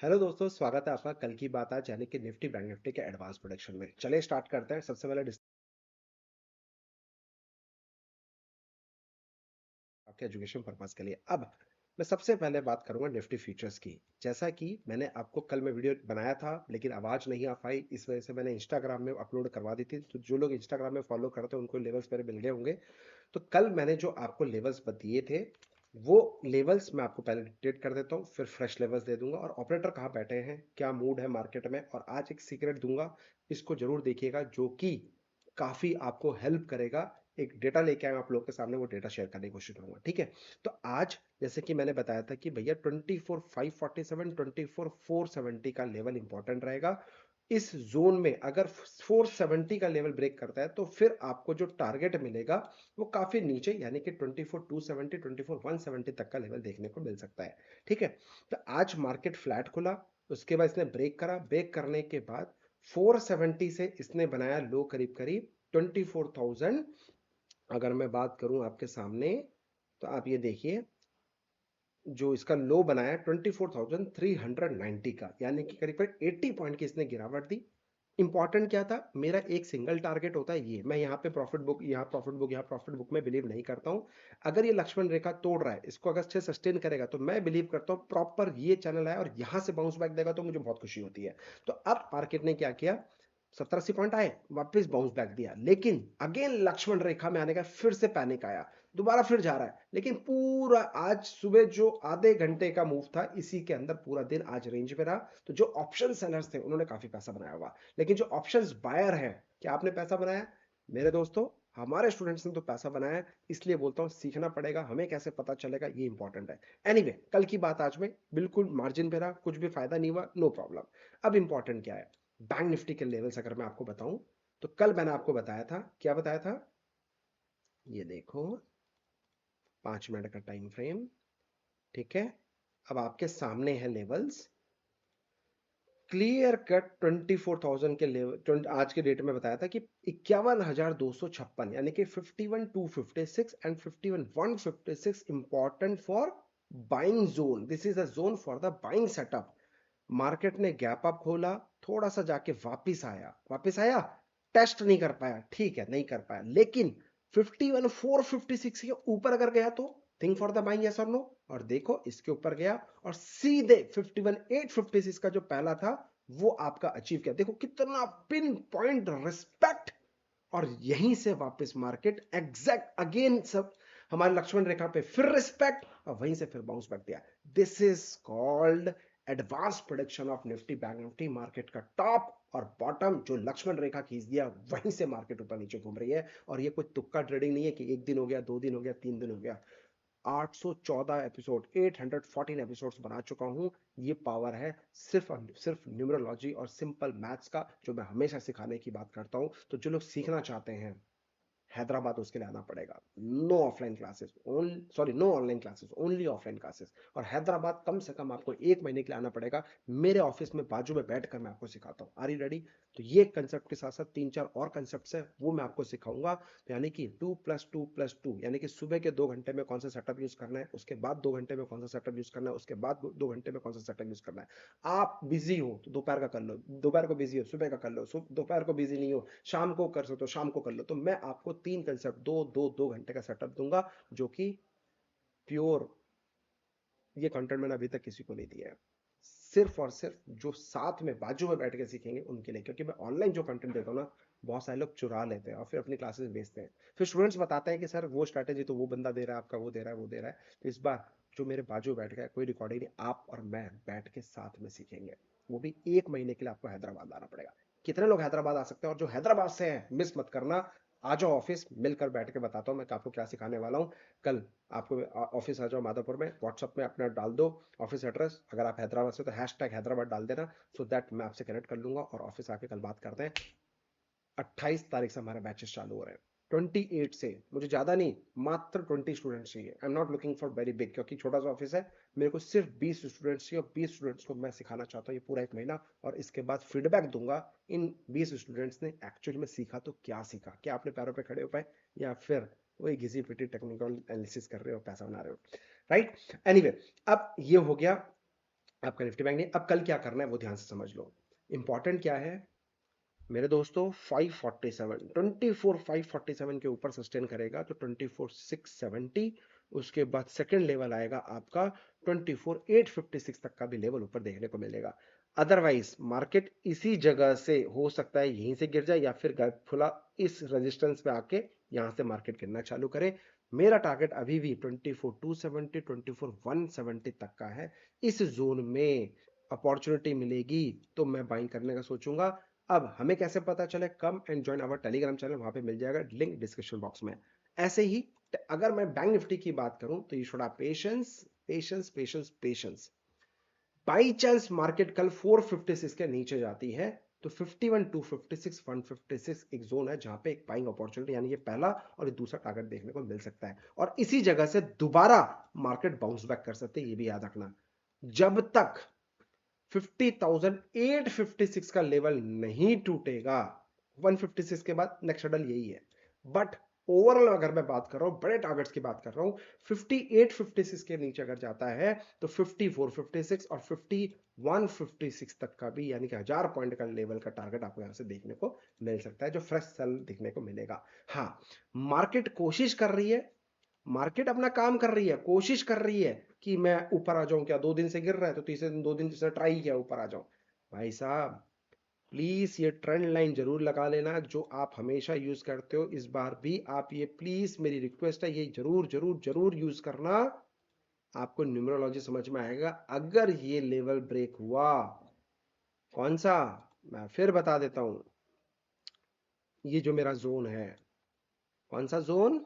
Hello दोस्तों, स्वागत है आपका कल की बात आज यानी कि निफ्टी बैंक निफ्टी के एडवांस प्रोडक्शन में। चलिए स्टार्ट करते हैं। सबसे पहले आपके एजुकेशन पर्पस के लिए अब मैं सबसे पहले बात करूंगा निफ्टी फ्यूचर्स की। जैसा कि मैंने आपको कल में वीडियो बनाया था लेकिन आवाज नहीं आ पाई, इस वजह से मैंने इंस्टाग्राम में अपलोड करवा दी थी। तो जो लोग इंस्टाग्राम में फॉलो करते हैं उनको लेवल्स मेरे मिल गए होंगे। तो कल मैंने जो आपको लेवल्स दिए थे वो लेवल्स मैं आपको पहले डिटेक्ट कर देता हूँ, फिर फ्रेश लेवल्स दे दूंगा और ऑपरेटर कहाँ बैठे हैं, क्या मूड है मार्केट में। और आज एक सीक्रेट दूंगा, इसको जरूर देखिएगा, जो कि काफी आपको हेल्प करेगा। एक डेटा लेके आए आप लोग के सामने, वो डेटा शेयर करने की कोशिश करूंगा, ठीक है। तो आज जैसे कि मैंने बताया था कि भैया 24,547 24,470 का लेवल इंपॉर्टेंट रहेगा। इस जोन में अगर 470 का लेवल ब्रेक करता है तो फिर आपको जो टारगेट मिलेगा वो काफी नीचे यानी कि 24,270 24,170 तक का लेवल देखने को मिल सकता है, ठीक है। तो आज मार्केट फ्लैट खुला, उसके बाद इसने ब्रेक करा। ब्रेक करने के बाद 470 से इसने बनाया लो करीब करीब 24,000। अगर मैं बात करूं आपके सामने तो आप ये देखिए, जो इसका लो बनाया 24,390 का, यानी कि करीब करीब 80 पॉइंट की इसने गिरावट दी। इंपॉर्टेंट क्या था, मेरा एक सिंगल टारगेट होता है ये। मैं यहाँ पे प्रॉफिट बुक, यहाँ प्रॉफिट बुक, यहाँ प्रॉफिट बुक में बिलीव नहीं करता हूँ। अगर ये लक्ष्मण रेखा तोड़ रहा है, इसको अगर अच्छे सस्टेन करेगा तो मैं बिलीव करता हूँ प्रॉपर ये चैनल है और यहाँ से बाउंस बैक देगा तो मुझे बहुत खुशी होती है। तो अब मार्केट ने क्या किया, 70-80 पॉइंट आए, वापस बाउंस बैक दिया, लेकिन अगेन लक्ष्मण रेखा में आने का फिर से पैनिक आया, दोबारा फिर जा रहा है। लेकिन पूरा आज सुबह जो आधे घंटे का मूव था, इसी के अंदर पूरा दिन आज रेंज में रहा। तो जो ऑप्शन सेलर्स थे उन्होंने काफी पैसा बनाया हुआ, लेकिन जो ऑप्शंस बायर हैं, क्या आपने पैसा बनाया? मेरे दोस्तों, हमारे स्टूडेंट्स ने तो पैसा बनाया है। इसलिए बोलता हूं सीखना पड़ेगा, हमें कैसे पता चलेगा ये इंपॉर्टेंट है। एनीवे, कल की बात आज में बिल्कुल मार्जिन पे रहा, कुछ भी फायदा नहीं हुआ, नो प्रॉब्लम। अब इंपॉर्टेंट क्या है, बैंक निफ्टी के लेवल्स अगर मैं आपको बताऊं तो कल मैंने आपको बताया था, क्या बताया था, ये देखो 5 मिनट का टाइम फ्रेम, ठीक है। अब आपके सामने है लेवल्स, क्लियर कट 24,000 के लेवल आज के डेट में बताया था कि 51,256 यानी कि 51,256 and 51,156 important for buying zone. This is a zone for the buying setup. Market ने गैप अप खोला, थोड़ा सा जाके वापिस आया, टेस्ट नहीं कर पाया, ठीक है, नहीं कर पाया, लेकिन 51,456 के ऊपर अगर गया तो think for the buying, yes और नो। और देखो इसके ऊपर गया और सीधे 51,856 का जो पहला था वो आपका अचीव किया। देखो कितना पिन पॉइंट रिस्पेक्ट, और यहीं से वापस मार्केट एग्जैक्ट अगेन सब हमारे लक्ष्मण रेखा पे फिर रिस्पेक्ट और वहीं से फिर बाउंस बैक दिया। This is called advance production of Nifty bank Nifty. Market का टॉप और बॉटम जो लक्ष्मण रेखा खींच दिया, वहीं से मार्केट ऊपर नीचे घूम रही है। और ये कोई तुक्का ट्रेडिंग नहीं है कि एक दिन हो गया, 2 दिन हो गया, 3 दिन हो गया। 814 एपिसोड, 814 एपिसोड्स बना चुका हूं। ये पावर है सिर्फ और सिर्फ न्यूमरोलॉजी और सिंपल मैथ्स का, जो मैं हमेशा सिखाने की बात करता हूं। तो जो लोग सीखना चाहते हैं हैदराबाद, उसके लिए आना पड़ेगा। No offline classes, sorry no online classes, only offline classes. और हैदराबाद कम से कम आपको 1 महीने के लिए आना पड़ेगा। मेरे ऑफिस में बाजू में बैठकर मैं आपको सिखाता हूँ। Are you ready? तो ये कंसेप्ट के साथ साथ 3-4 और कंसेप्ट है, वो मैं आपको सिखाऊंगा। तो यानी कि 2+2+2 यानी कि सुबह के 2 घंटे में कौन सा सेटअप यूज करना है, उसके बाद 2 घंटे में कौन सा सेटअप यूज करना है, उसके बाद 2 घंटे में कौन सा सेटअप यूज करना है। आप बिजी हो तो दोपहर का कर लो, दोपहर को बिजी हो सुबह का कर लो, दोपहर को बिजी नहीं हो शाम को कर सकते हो, शाम को कर लो। तो मैं आपको 3 कंसेप्ट, 2 घंटे का सेटअप दूंगा, जो कि प्योर, ये कंटेंट मैंने अभी तक किसी को नहीं दिया है। सिर्फ और सिर्फ जो साथ में बाजू में बैठ के सीखेंगे उनके लिए, क्योंकि मैं ऑनलाइन जो कंटेंट देता हूँ ना, बहुत सारे लोग चुरा लेते हैं और फिर अपनी क्लासेस बेचते हैं। फिर स्टूडेंट्स बताते हैं कि सर वो स्ट्रैटेजी तो वो बंदा दे रहा है, आपका वो दे रहा है, वो दे रहा है। तो इस बार जो मेरे बाजू बैठ गया, कोई रिकॉर्डिंग नहीं, आप और मैं बैठ के साथ में सीखेंगे। वो भी 1 महीने के लिए आपको हैदराबाद आना पड़ेगा। कितने लोग हैदराबाद आ सकते हैं? और जो हैदराबाद से हैं मिस मत करना, आ जाओ ऑफिस, मिलकर बैठ के बताता हूँ मैं आपको क्या सिखाने वाला हूँ। कल आपको ऑफिस आ जाओ माधोपुर में, व्हाट्सअप में अपना डाल दो ऑफिस एड्रेस। अगर आप हैदराबाद से तो हैशटैग हैदराबाद डाल देना, सो दैट मैं आपसे कनेक्ट कर लूंगा और ऑफिस आके कल बात करते हैं। 28 तारीख से हमारे बैचेस चालू हो रहे हैं, 28 से। मुझे ज्यादा नहीं, मात्र 20 स्टूडेंट्स चाहिए। I am not looking for very big, क्योंकि छोटा सा ऑफिस है। मेरे को सिर्फ 20 स्टूडेंट्स चाहिए और 20 स्टूडेंट्स को मैं सिखाना चाहता हूँ ये पूरा 1 महीना। और इसके बाद फीडबैक दूंगा इन 20 स्टूडेंट्स ने एक्चुअली में सीखा तो क्या सीखा, क्या अपने पैरों पर खड़े हो पाए, या फिर वही घिसी पिटी टेक्निकल एनालिसिस कर रहे हो, पैसा बना रहे हो, राइट। एनीवे, अब ये हो गया आपका निफ्टी बैंक नहीं। अब कल क्या करना है वो ध्यान से समझ लो। इंपॉर्टेंट क्या है मेरे दोस्तों, 547 547 के ऊपर सस्टेन करेगा तो 24,670, उसके बाद सेकंड लेवल आएगा आपका 24,856 तक का भी लेवल ऊपर देखने को मिलेगा। अदरवाइज मार्केट इसी जगह से हो सकता है यहीं से गिर जाए या फिर गैप खुला इस रेजिस्टेंस पे आके यहां से मार्केट गिरना चालू करे। मेरा टारगेट अभी भी 24,270 24,170 तक का है। इस जोन में अपॉर्चुनिटी मिलेगी तो मैं बाइंग करने का सोचूंगा। अब हमें कैसे पता चले, come and join our Telegram channel, वहां पे मिल जाएगा लिंक डिस्क्रिप्शन बॉक्स में। ऐसे ही अगर मैं बैंक निफ्टी की बात करूं तो you should have patience patience patience patience. By chance market कल 456 के नीचे जाती है तो 51 256 156 एक जोन है जहां पे एक बाइंग अपॉर्चुनिटी, यानी ये पहला और ये दूसरा टारगेट देखने को मिल सकता है, और इसी जगह से दोबारा मार्केट बाउंस बैक कर सकते हैं, ये भी याद रखना। जब तक 50,856 का लेवल नहीं टूटेगा, 156 के बाद नेक्स्ट हडल यही है। बट ओवरऑल अगर मैं बात कर रहा हूं, बड़े टारगेट्स की बात कर रहा हूं, 5856 के नीचे अगर जाता है तो 5456 और 5156 तक का भी, यानी कि 1000 पॉइंट का लेवल का टारगेट आपको यहां से देखने को मिल सकता है, जो फ्रेश सेल देखने को मिलेगा। हाँ, मार्केट कोशिश कर रही है, मार्केट अपना काम कर रही है, कोशिश कर रही है कि मैं ऊपर आ जाऊं। क्या 2 दिन से गिर रहा है तो तीसरे दिन 2 दिन से ट्राई किया ऊपर आ जाऊं। भाई साहब प्लीज ये ट्रेंड लाइन जरूर लगा लेना जो आप हमेशा यूज करते हो, इस बार भी आप ये प्लीज, मेरी रिक्वेस्ट है, ये जरूर जरूर जरूर यूज करना। आपको न्यूमरोलॉजी समझ में आएगा। अगर ये लेवल ब्रेक हुआ, कौन सा, मैं फिर बता देता हूं, ये जो मेरा जोन है, कौन सा जोन,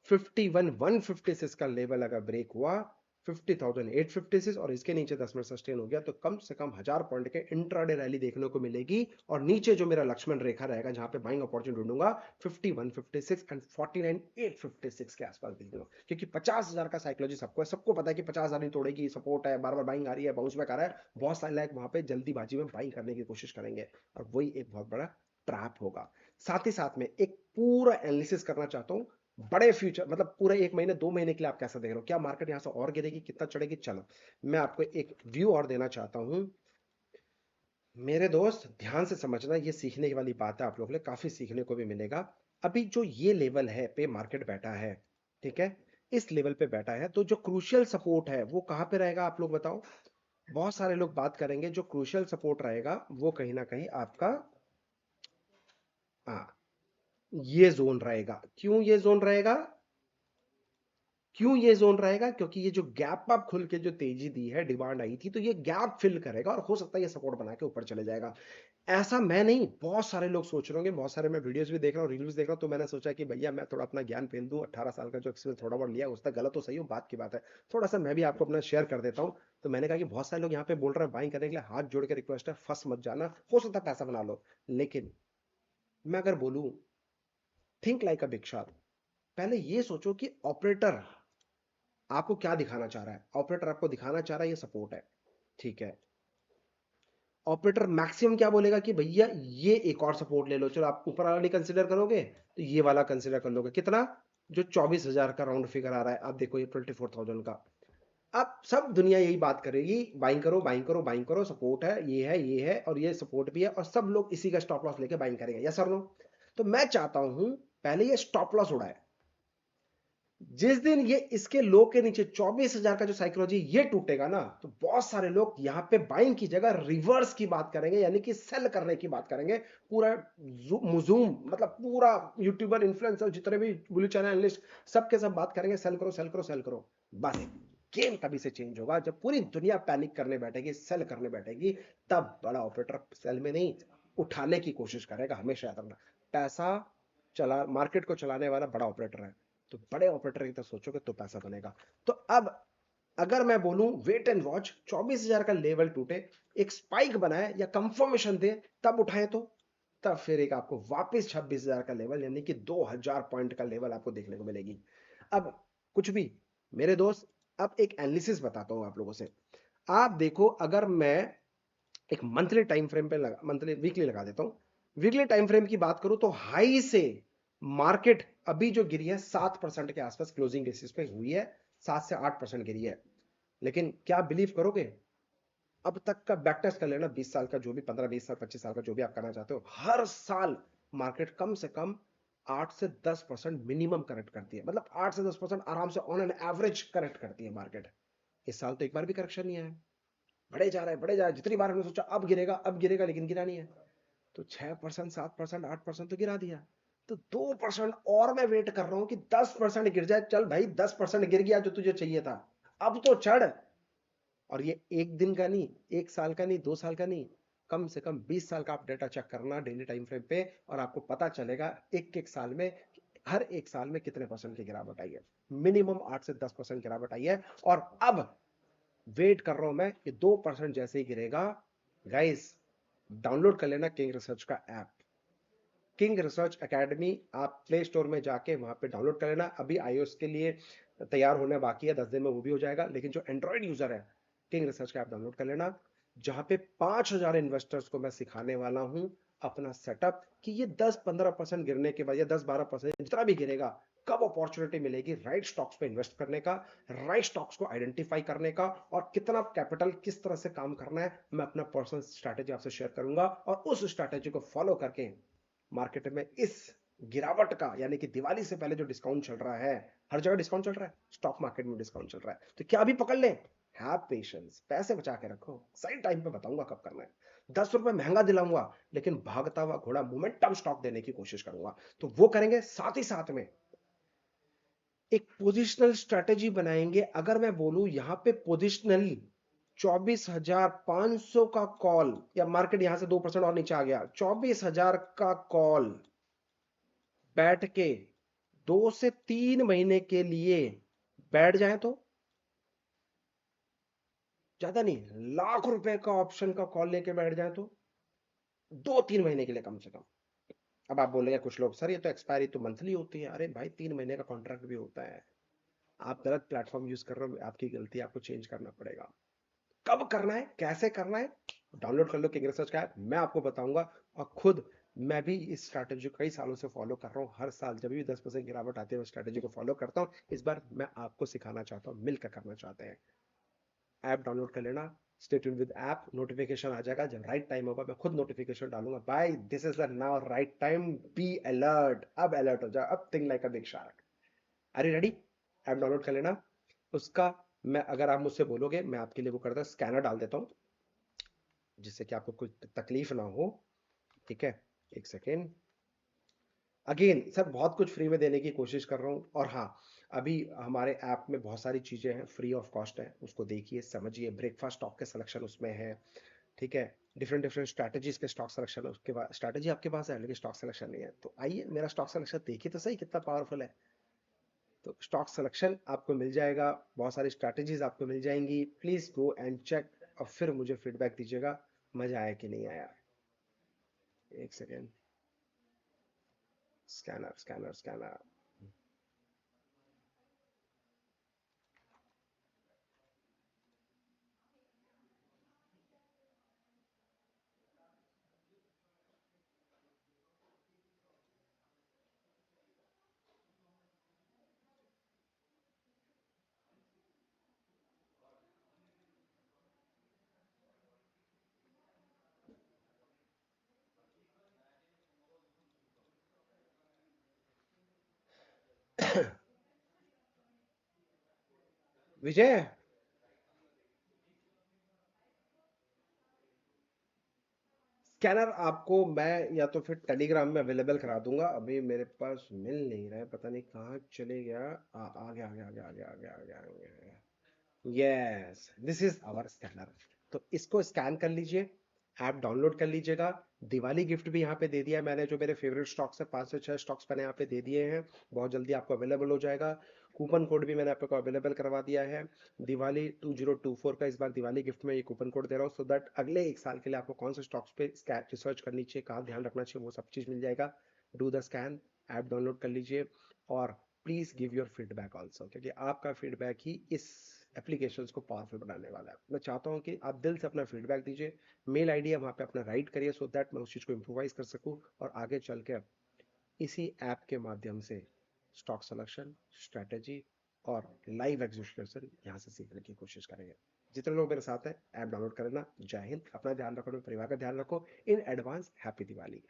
51,156 का लेवल अगर ब्रेक हुआ, 50,856 और इसके नीचे 10 मिनट सस्टेन हो गया तो कम से कम 1000 पॉइंट के इंट्राडे रैली देखने को मिलेगी। और नीचे जो मेरा लक्ष्मण रेखा रहेगा जहां पे बाइंग अपॉर्चुनिटी ढूंढूंगा, 51,56 एंड 49,856 के आसपास देख लो, क्योंकि 50,000 का साइकोलॉजी सबको है, सबको पता है कि 50,000 नहीं तोड़ेगी, सपोर्ट है, बार बार बाइंग आ रही है, बाउंस बैक आ रहा है, बहुत सारे लाइक वहां पे जल्दीबाजी में बाइंग करने की कोशिश करेंगे और वही एक बहुत बड़ा ट्रैप होगा। साथ ही साथ में एक पूरा एनालिसिस करना चाहता हूं, बड़े फ्यूचर, मतलब पूरे 1 महीने 2 महीने के लिए आप कैसा देख रहे हो, क्या मार्केट यहां से और गिरेगी, कितना चढ़ेगी। चलो मैं आपको एक व्यू और देना चाहता हूं। मेरे दोस्त ध्यान से समझना, ये सीखने वाली बात है, आप लोगों के लिए काफी सीखने को भी मिलेगा। अभी जो ये लेवल है पे मार्केट बैठा है, ठीक है, इस लेवल पे बैठा है, तो जो क्रूशियल सपोर्ट है वो कहां पे रहेगा आप लोग बताओ। बहुत सारे लोग बात करेंगे जो क्रूशियल सपोर्ट रहेगा वो कहीं ना कहीं आपका, हाँ, ये जोन रहेगा। क्यों ये जोन रहेगा, क्यों ये जोन रहेगा, क्योंकि ये जो गैप अप खुल के जो तेजी दी है, डिमांड आई थी, तो ये गैप फिल करेगा और हो सकता है ये सपोर्ट बना के ऊपर चले जाएगा। ऐसा मैं नहीं, बहुत सारे लोग सोच रहे होंगे, बहुत सारे मैं वीडियोस भी देख रहा हूँ, रील्स देख रहा हूँ, तो मैंने सोचा कि भैया मैं थोड़ा अपना ज्ञान फेल दूं, 18 साल का जो एक्सपीरियंस थोड़ा बहुत लिया, उसका गलत तो सही हो, बात की बात है, थोड़ा सा मैं भी आपको अपना शेयर कर देता हूँ। तो मैंने कहा कि बहुत सारे लोग यहाँ पे बोल रहे हैं बाइंग करने के लिए, हाथ जोड़ के रिक्वेस्ट है, फंस मत जाना, हो सकता है पैसा बना लो। लेकिन मैं अगर बोलूं, think like a big shot. पहले ये सोचो कि ऑपरेटर आपको क्या दिखाना चाह रहा है। ऑपरेटर आपको दिखाना चाह रहा है ये सपोर्ट है, ठीक है। ऑपरेटर मैक्सिमम क्या बोलेगा कि भैया ये एक और सपोर्ट ले लो, चलो आप ऊपर वाला नहीं कंसीडर करोगे तो ये वाला कंसीडर कर लोगे, कितना, जो 24,000 का राउंड फिगर आ रहा है, आप देखो ये 24,000 का। अब सब दुनिया यही बात करेगी, बाइंग करो बाइंग करो बाइंग करो, सपोर्ट है, ये है और ये सपोर्ट भी है, और सब लोग इसी का स्टॉप लॉस लेके बाइंग करेंगे, यस और नो। तो मैं चाहता हूं पहले ये स्टॉप लॉस उड़ाए। जिस दिन ये इसके लो के नीचे 24,000 का जो साइकोलॉजी ये टूटेगा ना, तो बहुत सारे लोग यहां पे बाइंग की जगह रिवर्स की बात करेंगे, यानी कि सेल करने की बात करेंगे। पूरा मुजूम, मतलब पूरा यूट्यूबर, इन्फ्लुएंसर, जितने भी ब्लू चैनल एनालिस्ट, सबके सब बात करेंगे सेल करो सेल करो सेल करो। बस गेम तभी से चेंज होगा जब पूरी दुनिया पैनिक करने बैठेगी, सेल करने बैठेगी, तब बड़ा ऑपरेटर सेल में नहीं, उठाने की कोशिश करेगा। हमेशा याद रखना, पैसा चला, मार्केट को चलाने वाला बड़ा ऑपरेटर है, तो बड़े ऑपरेटर की तरह सोचोगे तो पैसा बनेगा। तो अब अगर मैं बोलूं वेट एंड वॉच, 24,000 का लेवल टूटे, एक स्पाइक बनाए या कंफर्मेशन दे, तब उठाए, तो तब फिर एक आपको वापस 26,000 का लेवल, यानी कि 2,000 पॉइंट का लेवल आपको देखने को मिलेगी। अब कुछ भी मेरे दोस्त, अब एक एनालिसिस बताता हूं आप लोगों से। आप देखो, अगर मैं एक मंथली टाइम फ्रेम पे लगा, मंथली वीकली लगा देता हूं, वीकली टाइम फ्रेम की बात करूं तो हाई से मार्केट अभी जो गिरी है 7% के आसपास क्लोजिंग बेसिस पे हुई है, 7 से 8% गिरी है। लेकिन क्या बिलीव करोगे, अब तक का बैक टेस्ट कर लेना, 20 साल का जो भी, 15 20 साल 25 साल का जो भी आप करना चाहते हो, हर साल मार्केट कम से कम 8 से 10% मिनिमम करेक्ट करती है, मतलब 8 से 10% आराम से ऑन एन एवरेज करेक्ट करती है मार्केट। इस साल तो एक बार भी करेक्शन नहीं आया, बढ़े जा रहा है बढ़े जा रहा है, जितनी बार हमने सोचा अब गिरेगा, लेकिन गिरा नहीं है। तो 6% 7% 8% तो गिरा दिया। तो 2% और मैं वेट कर रहा हूं कि 10% गिर जाए। चल भाई 10% गिर गया जो तुझे चाहिए था, अब तो चढ़। और ये एक दिन का नहीं, एक साल का नहीं, 2 साल का नहीं, कम से कम 20 साल का आप डेटा चेक करना डेली टाइम फ्रेम पे, और आपको पता चलेगा एक एक साल में, हर एक साल में कितने परसेंट की गिरावट आई है। मिनिमम 8 से 10% गिरावट आई है। और अब वेट कर रहा हूं मैं कि 2% जैसे ही गिरेगा, गाइस डाउनलोड कर लेना किंग रिसर्च का ऐप, किंग रिसर्च एकेडमी। आप प्ले स्टोर में जाके वहां पे डाउनलोड कर लेना। अभी आईओएस के लिए तैयार होने बाकी है, 10 दिन में वो भी हो जाएगा, लेकिन जो एंड्रॉइड यूजर है, किंग रिसर्च का ऐप डाउनलोड कर लेना, जहां पे 5,000 इन्वेस्टर्स को मैं सिखाने वाला हूं अपना सेटअप, कि ये 10-15% गिरने के बाद, या 10-12% जितना भी गिरेगा, कब अपॉर्चुनिटी मिलेगी राइट स्टॉक्स पे इन्वेस्ट करने का, राइट स्टॉक्स को आइडेंटिफाई करने का, और कितना कैपिटल किस तरह से काम करना है, मैं अपना पर्सनल स्ट्रैटेजी आपसे शेयर करूंगा। और उस स्ट्रैटेजी को फॉलो करके मार्केट में इस गिरावट का, यानी कि दिवाली से पहले जो डिस्काउंट चल रहा है, हर जगह डिस्काउंट चल रहा है, स्टॉक मार्केट में डिस्काउंट चल रहा है, तो क्या अभी पकड़ लें? हैव पेशेंस, पैसे बचा के रखो, सही टाइम पे बताऊंगा कब करना है। 10 रुपए महंगा दिलाऊंगा, लेकिन भागता हुआ घोड़ा मोमेंटम स्टॉक देने की कोशिश करूंगा। तो वो करेंगे, साथ ही साथ में एक पोजिशनल स्ट्रेटेजी बनाएंगे। अगर मैं बोलूं यहां पे पोजिशनली 24,500 का कॉल, या मार्केट यहां से 2% और नीचे आ गया, 24,000 का कॉल बैठ के 2 से 3 महीने के लिए बैठ जाए, तो ज्यादा नहीं, लाख रुपए का ऑप्शन का कॉल लेके बैठ जाए, तो 2-3 महीने के लिए कम से कम। अब आप बोलेंगे कुछ लोग, सर ये तो एक्सपायरी तो मंथली होती है। अरे भाई 3 महीने का कॉन्ट्रैक्ट भी होता है। आप गलत प्लेटफॉर्म यूज कर रहे हो, आपकी गलती, आपको चेंज करना पड़ेगा। कब करना है, कैसे करना है, डाउनलोड कर लो किंग रिसर्च का ऐप, मैं आपको बताऊंगा। और खुद मैं भी इस स्ट्रैटेजी को कई सालों से फॉलो कर रहा हूँ, हर साल जब भी 10% गिरावट आती है, मैं स्ट्रैटेजी को फॉलो करता हूँ। इस बार मैं आपको सिखाना चाहता हूँ, मिलकर करना चाहते हैं। ऐप डाउनलोड कर लेना, stay tuned with app, notification आ जाएगा जब राइट टाइम होगा, मैं खुद नोटिफिकेशन डालूंगा, भाई this is the now right time, be alert. अब अलर्ट हो जाओ, अब think like a big shark. अरे रेडी? ऐप डाउनलोड कर लेना। उसका मैं, अगर आप मुझसे बोलोगे, मैं आपके लिए वो करता स्कैनर डाल देता हूँ, जिससे कि आपको कुछ तकलीफ ना हो। ठीक है, एक सेकेंड। अगेन सर बहुत कुछ फ्री में देने की कोशिश कर रहा हूँ। और हाँ, अभी हमारे ऐप में बहुत सारी चीजें हैं, फ्री ऑफ कॉस्ट है, उसको देखिए समझिए। ब्रेकफास्ट स्टॉक के सिलेक्शन उसमें है, ठीक है। डिफरेंट डिफरेंट स्ट्रैटेजीज के स्टॉक सिलेक्शन है, उसके बाद स्ट्रैटेजी आपके पास है लेकिन स्टॉक सिलेक्शन नहीं है, तो आइए मेरा स्टॉक सिलेक्शन देखिए तो सही कितना पावरफुल है। तो स्टॉक सिलेक्शन आपको मिल जाएगा, बहुत सारी स्ट्रैटेजीज आपको मिल जाएंगी, प्लीज गो एंड चेक, और फिर मुझे फीडबैक दीजिएगा मजा आया कि नहीं आया। एक सेकेंड, स्कैनर स्कैनर स्कैनर। विजय, स्कैनर आपको मैं या तो फिर टेलीग्राम में अवेलेबल करा दूंगा, अभी मेरे पास मिल नहीं रहा है, पता नहीं कहाँ चले गया। आ गया आ गया आ गया आ गया आ गया आ गया आ गया। Yes, this is our scanner. तो इसको स्कैन कर लीजिए, ऐप डाउनलोड कर लीजिएगा। दिवाली गिफ्ट भी यहाँ पे दे दिया है मैंने, जो मेरे फेवरेट स्टॉक्स है, 5 से 6 स्टॉक्स मैंने यहाँ पे दे दिए हैं, बहुत जल्दी आपको अवेलेबल हो जाएगा। कूपन कोड भी मैंने आपको अवेलेबल करवा दिया है, दिवाली 2024 का। इस बार दिवाली गिफ्ट में ये कूपन कोड दे रहा हूँ, सो दैट अगले एक साल के लिए आपको कौन से स्टॉक्स पे रिसर्च करनी चाहिए, कहाँ ध्यान रखना चाहिए, वो सब चीज़ मिल जाएगा। Do the scan, app download कर लीजिए, और please give your feedback also, क्योंकि आपका फीडबैक ही इस एप्लीकेशंस को पावरफुल बनाने वाला है। मैं चाहता हूं कि आप दिल से अपना फीडबैक दीजिए, मेल आईडी है वहां पे अपना राइट करिए, सो दैट मैं उस चीज को इम्प्रोवाइज कर सकूं, और आगे चल के इसी ऐप के माध्यम से स्टॉक सिलेक्शन, स्ट्रेटेजी और लाइव एग्जीक्यूशन यहाँ से सीखने की कोशिश करेंगे। जितने लोग मेरे साथ हैं ऐप डाउनलोड कर लेना। जय हिंद, अपना ध्यान रखो, अपने परिवार का ध्यान रखो। In advance happy Diwali.